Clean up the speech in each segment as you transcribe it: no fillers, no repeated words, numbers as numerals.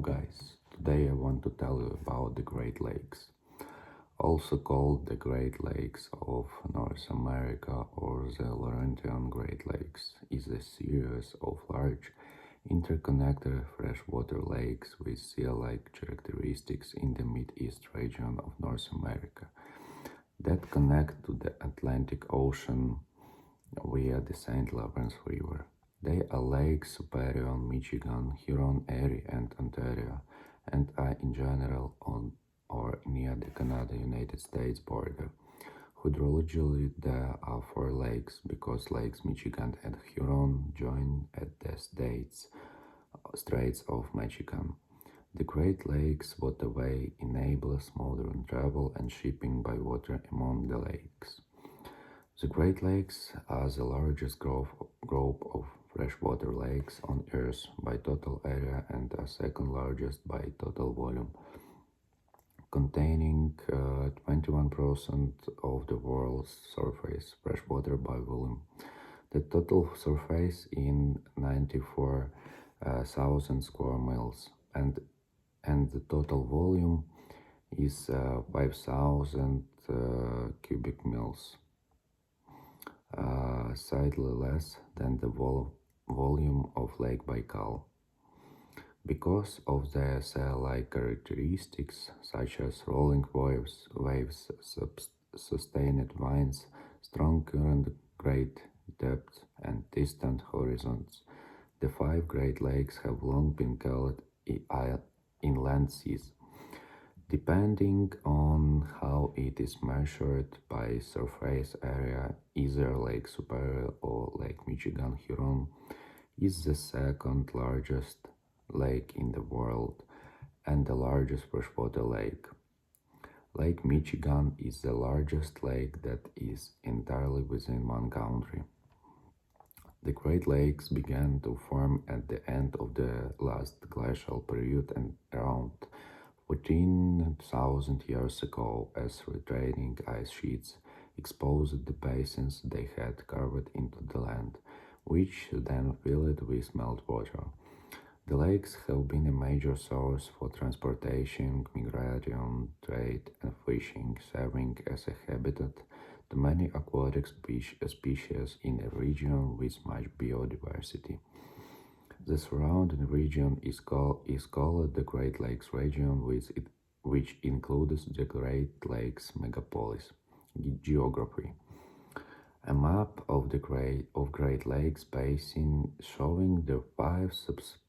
guys, today I want to tell you about the Great Lakes, also called the Great Lakes of North America or the Laurentian Great Lakes, is a series of large interconnected freshwater lakes with sea-like characteristics in the Mid-East region of North America that connect to the Atlantic Ocean via the St. Lawrence River. They are Lakes Superior, Michigan, Huron, Erie, and Ontario, and are in general on or near the Canada-United States border. Hydrologically, there are four lakes because Lakes Michigan and Huron join at the Straits of Michigan. The Great Lakes waterway enables modern travel and shipping by water among the lakes. The Great Lakes are the largest group of freshwater lakes on Earth by total area and are second largest by total volume, containing 21% of the world's surface freshwater by volume. The total surface in 94,000 square miles, and the total volume is 5,000 cubic miles. Slightly less than the volume of Lake Baikal. Because of their sail-like characteristics, such as rolling waves, sustained winds, strong current, great depth, and distant horizons, the five Great Lakes have long been called inland seas. Depending on how it is measured by surface area, either Lake Superior or Lake Michigan Huron is the second largest lake in the world and the largest freshwater lake. Lake Michigan is the largest lake that is entirely within one country. The Great Lakes began to form at the end of the last glacial period and around 14,000 years ago, as retreating ice sheets exposed the basins they had carved into the land, which then filled with meltwater. The lakes have been a major source for transportation, migration, trade, and fishing, serving as a habitat to many aquatic species in a region with much biodiversity. The surrounding region is called the Great Lakes region, which includes the Great Lakes megapolis. Geography. A map of the Great Lakes Basin showing the five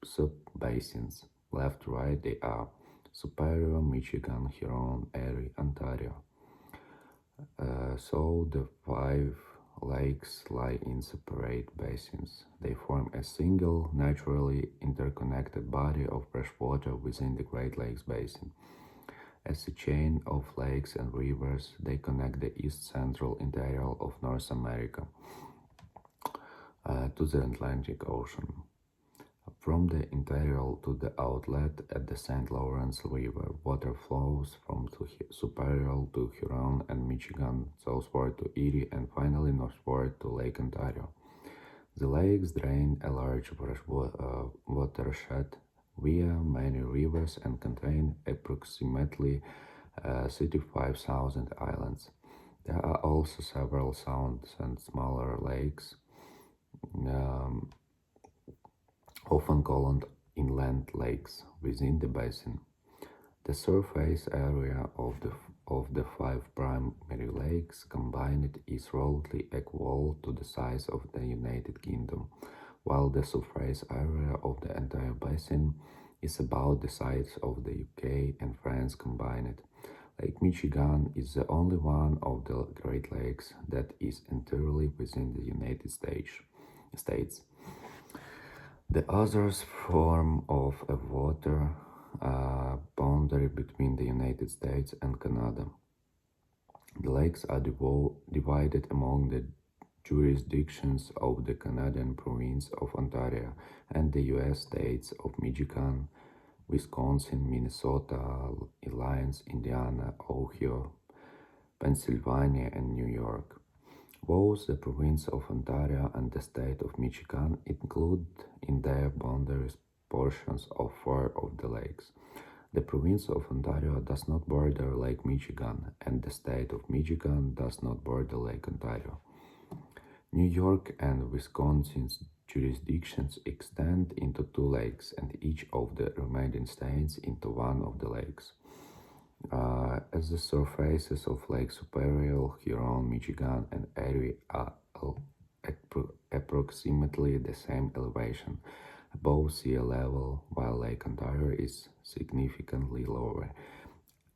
sub-basins. Left to right they are Superior, Michigan, Huron, Erie, Ontario. So the five lakes lie in separate basins. They form a single, naturally interconnected body of fresh water within the Great Lakes Basin. As a chain of lakes and rivers, they connect the east-central interior of North America to the Atlantic Ocean. From the interior to the outlet at the St. Lawrence River, water flows from Superior to Huron and Michigan, southward to Erie, and finally northward to Lake Ontario. The lakes drain a large watershed via many rivers and contain approximately 35,000 islands. There are also several sounds and smaller lakes, often called inland lakes, within the basin. The surface area of the five primary lakes combined is roughly equal to the size of the United Kingdom, while the surface area of the entire basin is about the size of the UK and France combined. Lake Michigan is the only one of the Great Lakes that is entirely within the United States. The others form of a water boundary between the United States and Canada. The lakes are divided among the jurisdictions of the Canadian province of Ontario and the U.S. states of Michigan, Wisconsin, Minnesota, Illinois, Indiana, Ohio, Pennsylvania, and New York. Both the province of Ontario and the state of Michigan include in their boundaries portions of four of the lakes. The province of Ontario does not border Lake Michigan, and the state of Michigan does not border Lake Ontario. New York and Wisconsin's jurisdictions extend into two lakes, and each of the remaining states into one of the lakes. As the surfaces of Lake Superior, Huron, Michigan, and Erie are approximately the same elevation above sea level, while Lake Ontario is significantly lower,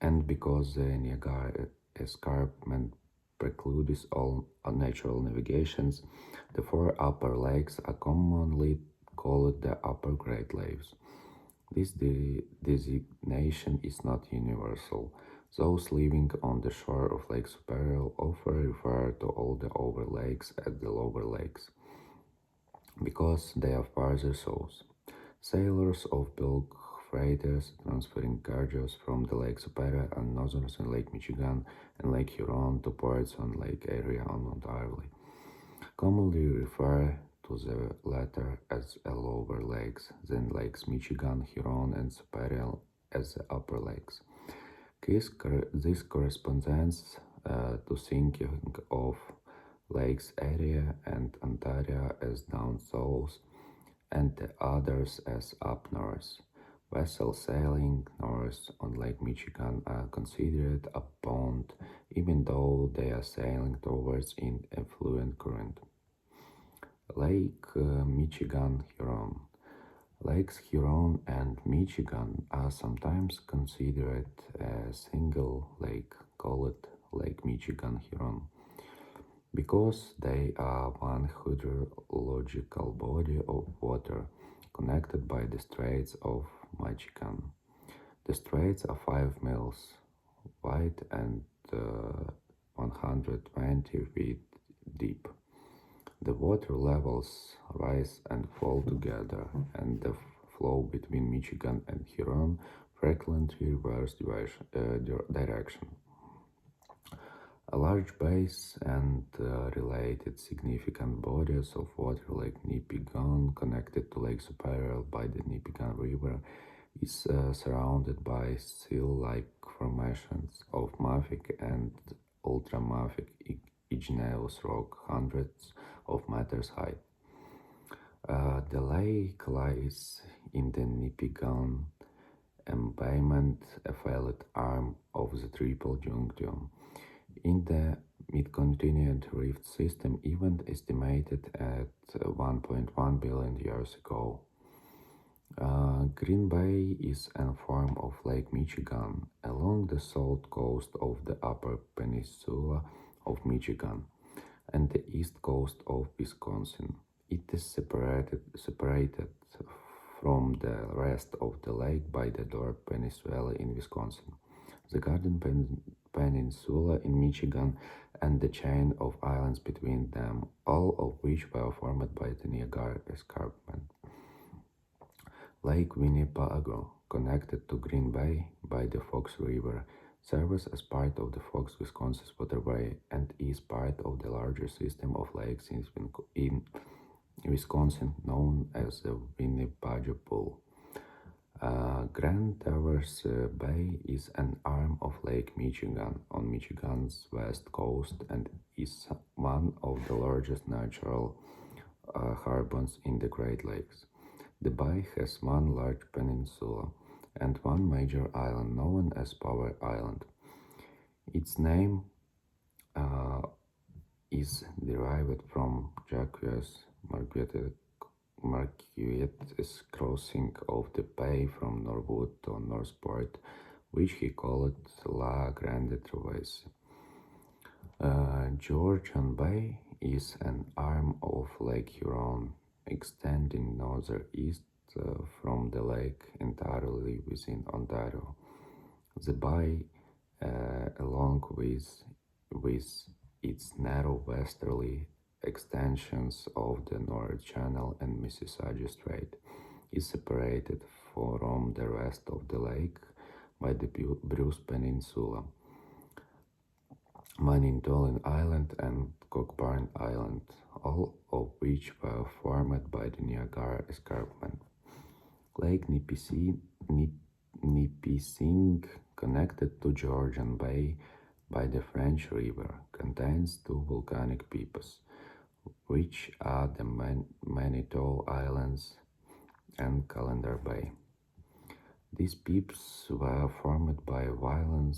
and because the Niagara Escarpment precludes all natural navigations, the four upper lakes are commonly called the Upper Great Lakes. This designation is not universal. Those living on the shore of Lake Superior often refer to all the over lakes as the lower lakes, because they are farther south. Sailors of bulk freighters transferring cargoes from the Lake Superior and northern Lake Michigan and Lake Huron to ports on Lake Erie and Ontario commonly refer to the latter as the lower lakes, then Lakes Michigan, Huron, and Superior as the upper lakes. This corresponds to thinking of Lakes Erie and Ontario as down south and the others as up north. Vessels sailing north on Lake Michigan are considered a pond, even though they are sailing towards an affluent current. Lake Michigan Huron. Lakes Huron and Michigan are sometimes considered a single lake called Lake Michigan Huron, because they are one hydrological body of water connected by the Straits of Michigan. The straits are 5 miles wide and 120 feet deep. The water levels rise and fall together, and the flow between Michigan and Huron frequently reverse direction. A large base and related significant bodies of water like Nipigon, connected to Lake Superior by the Nipigon River, is surrounded by seal-like formations of mafic and ultramafic igneous rock hundreds of meters high. The lake lies in the Nipigon embayment, a failed arm of the Triple Junction in the mid-continent rift system, event estimated at 1.1 billion years ago. Green Bay is a form of Lake Michigan along the south coast of the Upper Peninsula of Michigan and the east coast of Wisconsin. It is separated from the rest of the lake by the Door Peninsula in Wisconsin, the Garden Peninsula in Michigan, and the chain of islands between them, all of which were formed by the Niagara Escarpment. Lake Winnebago, connected to Green Bay by the Fox River, serves as part of the Fox, Wisconsin waterway and is part of the larger system of lakes in Wisconsin known as the Winnebago Pool. Grand Traverse Bay is an arm of Lake Michigan on Michigan's west coast and is one of the largest natural harbors in the Great Lakes. The bay has one large peninsula and one major island known as Power Island. Its name is derived from Jacques Marquette's crossing of the bay from Norwood to Northport, which he called La Grande Traverse. Georgian Bay is an arm of Lake Huron, extending northeast from the lake entirely within Ontario. The bay, along with its narrow westerly extensions of the North Channel and Mississauga Strait, is separated from the rest of the lake by the Bruce Peninsula, Manitoulin Island and Cockburn Island, all of which were formed by the Niagara Escarpment. Lake Nipissing, connected to Georgian Bay by the French River, contains two volcanic peaks, which are the Manitou Islands and Calendar Bay. These peaks were formed by a violent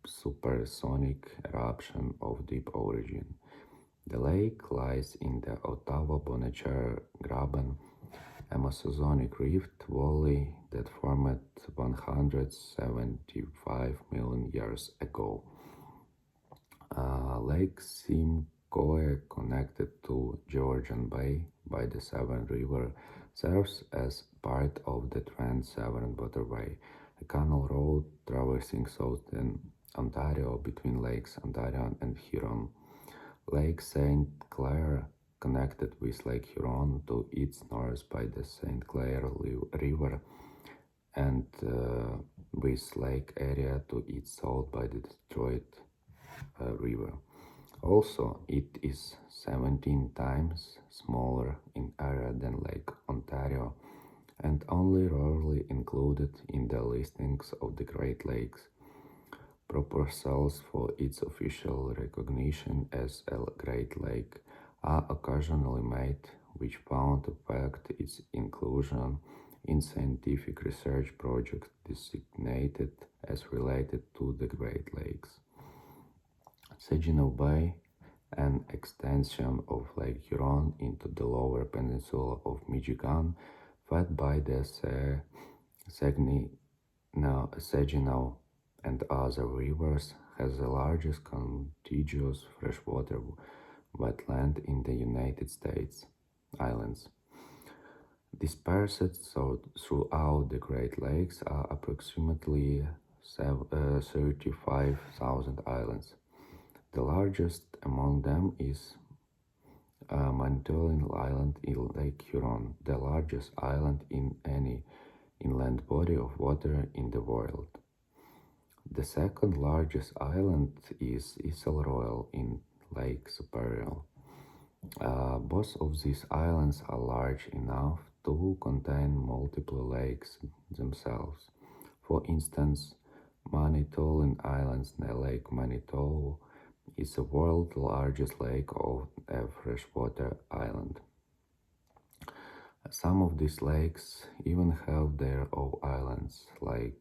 supersonic eruption of deep origin. The lake lies in the Ottawa-Bonnecher Graben, a Mesozoic rift valley that formed 175 million years ago. Lake Simcoe, connected to Georgian Bay by the Severn River, serves as part of the Trans-Severn Waterway, a canal road traversing southern Ontario between Lakes Ontario and Huron. Lake St. Clair, connected with Lake Huron to its north by the St. Clair River, and with Lake area to its south by the Detroit River. Also, it is 17 times smaller in area than Lake Ontario and only rarely included in the listings of the Great Lakes. Proposals for its official recognition as a Great Lake are occasionally made, which found affect its inclusion in scientific research projects designated as related to the Great Lakes. Saginaw Bay, an extension of Lake Huron into the lower peninsula of Michigan, fed by the Saginaw and other rivers, has the largest contiguous freshwater wetland in the United States islands. Dispersed throughout the Great Lakes are approximately 35,000 islands. The largest among them is Manitoulin Island in Lake Huron, the largest island in any inland body of water in the world. The second largest island is Isle Royale in Lake Superior. Both of these islands are large enough to contain multiple lakes themselves. For instance, Manitoulin Island's Lake Manitou is the world's largest lake of a freshwater island. Some of these lakes even have their own islands, like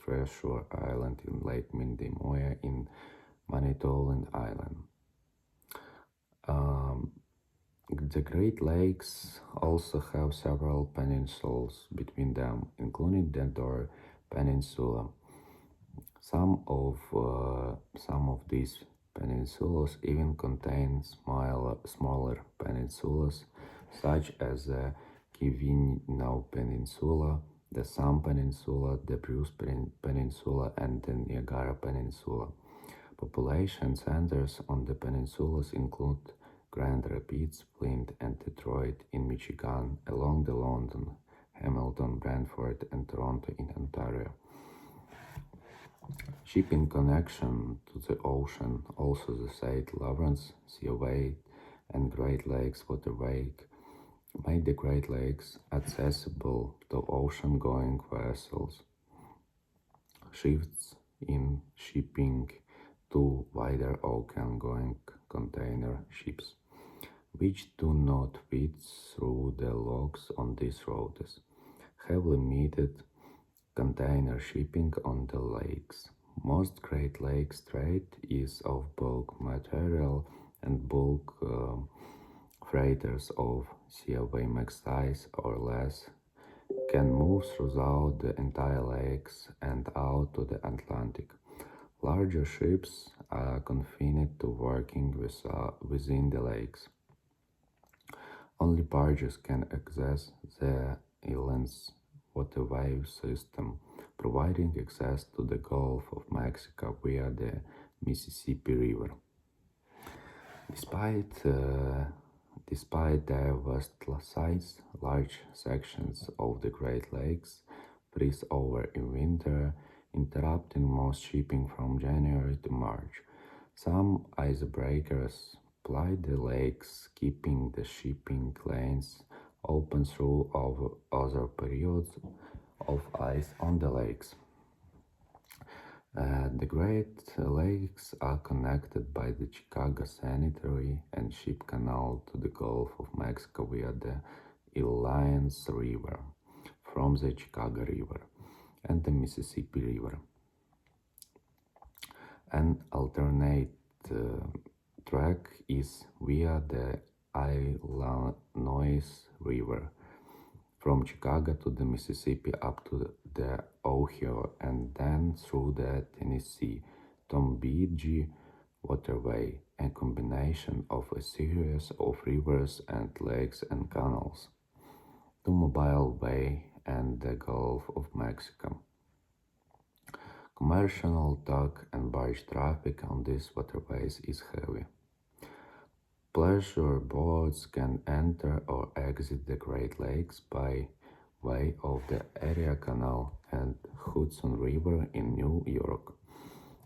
Treasure Island in Lake Mindemoya in Manitoulin Island. The Great Lakes also have several peninsulas between them, including the Dore Peninsula. Some of these peninsulas even contain smaller peninsulas, such as the Keweenaw Peninsula, the Sam Peninsula, the Bruce Peninsula, and the Niagara Peninsula. Population centers on the peninsulas include Grand Rapids, Flint, and Detroit in Michigan, along the London, Hamilton, Brantford, and Toronto in Ontario. Shipping connection to the ocean, also the St. Lawrence Seaway and Great Lakes Waterway, made the Great Lakes accessible to ocean-going vessels. Shifts in shipping to wider ocean-going container ships, which do not fit through the locks on these routes, have limited container shipping on the lakes. Most Great Lakes trade is of bulk material, and bulk freighters of CLV size or less can move throughout the entire lakes and out to the Atlantic. Larger ships are confined to working within the lakes. Only barges can access the inland's waterway system, providing access to the Gulf of Mexico via the Mississippi River. Despite their vast size, large sections of the Great Lakes freeze over in winter, interrupting most shipping from January to March. Some icebreakers ply the lakes, keeping the shipping lanes open through other periods of ice on the lakes. The Great Lakes are connected by the Chicago Sanitary and Ship Canal to the Gulf of Mexico via the Alliance River from the Chicago River and the Mississippi River. An alternate track is via the Illinois River from Chicago to the Mississippi up to the Ohio and then through the Tennessee Tombigbee Waterway, a combination of a series of rivers and lakes and canals, to Mobile Bay and the Gulf of Mexico. Commercial tug and barge traffic on these waterways is heavy. Pleasure boats can enter or exit the Great Lakes by way of the Erie Canal and Hudson River in New York.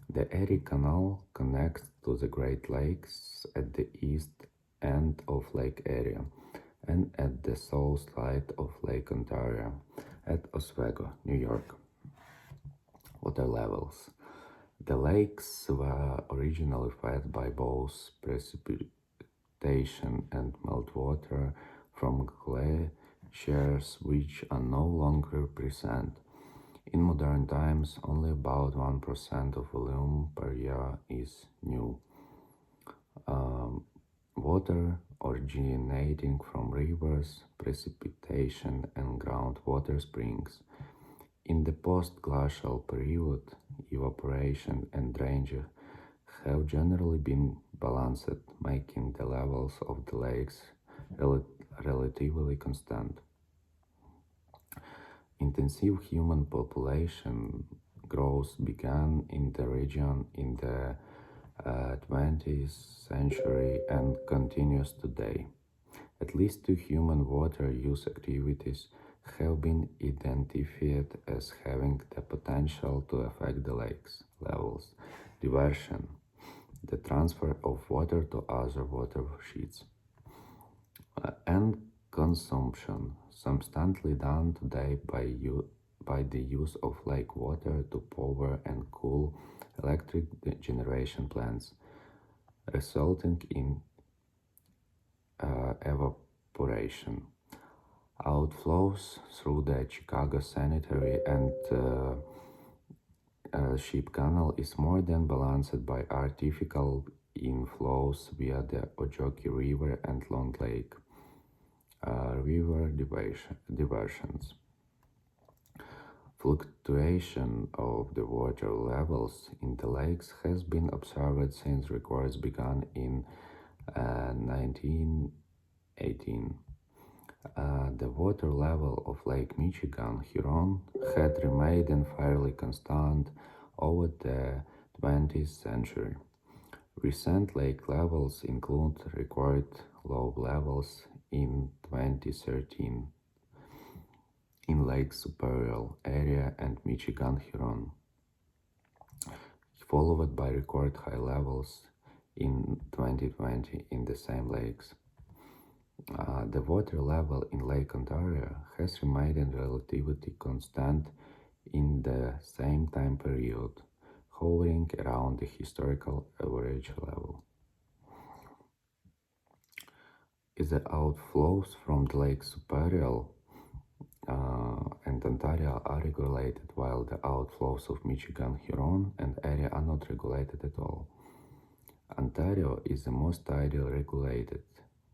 The Erie Canal connects to the Great Lakes at the east end of Lake Erie and at the south side of Lake Ontario at Oswego, New York. Water levels. The lakes were originally fed by both precipitation and meltwater from glaciers which are no longer present. In modern times, only about 1% of volume per year is new. Water originating from rivers, precipitation, and groundwater springs. In the post-glacial period, evaporation and drainage have generally been balanced, making the levels of the lakes relatively constant. Intensive human population growth began in the region in the 20th century and continues today. At least two human water use activities have been identified as having the potential to affect the lakes levels: diversion, the transfer of water to other watersheds, and consumption, substantially done today by the use of lake water to power and cool electric generation plants, resulting in evaporation. Outflows through the Chicago Sanitary and Ship Canal is more than balanced by artificial inflows via the Ojoki River and Long Lake river diversions. Fluctuation of the water levels in the lakes has been observed since records began in 1918. The water level of Lake Michigan, Huron, had remained fairly constant over the 20th century. Recent lake levels include record low levels in 2013 in Lake Superior area and Michigan Huron, followed by record high levels in 2020 in the same lakes. The water level in Lake Ontario has remained relatively constant in the same time period, hovering around the historical average level. Is the outflows from the Lake Superior and Ontario are regulated, while the outflows of Michigan, Huron, and area are not regulated at all. Ontario is the most tightly regulated,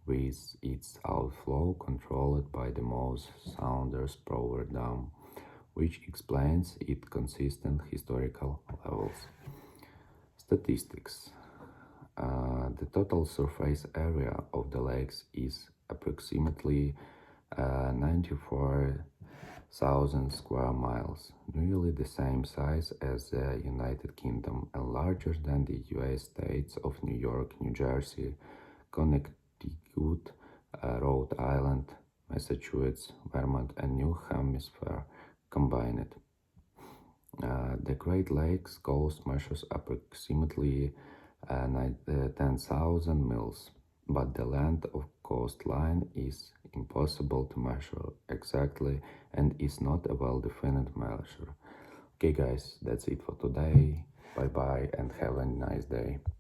with its outflow controlled by the Moose Saunders Power Dam, which explains its consistent historical levels. Statistics. The total surface area of the lakes is approximately 94,000 square miles, nearly the same size as the United Kingdom and larger than the US states of New York, New Jersey, Connecticut, Rhode Island, Massachusetts, Vermont, and New Hampshire combined. The Great Lakes coast measures approximately 10,000 miles, but the length of coastline is impossible to measure exactly and is not a well-defined measure. Okay guys, that's it for today. Bye bye and have a nice day.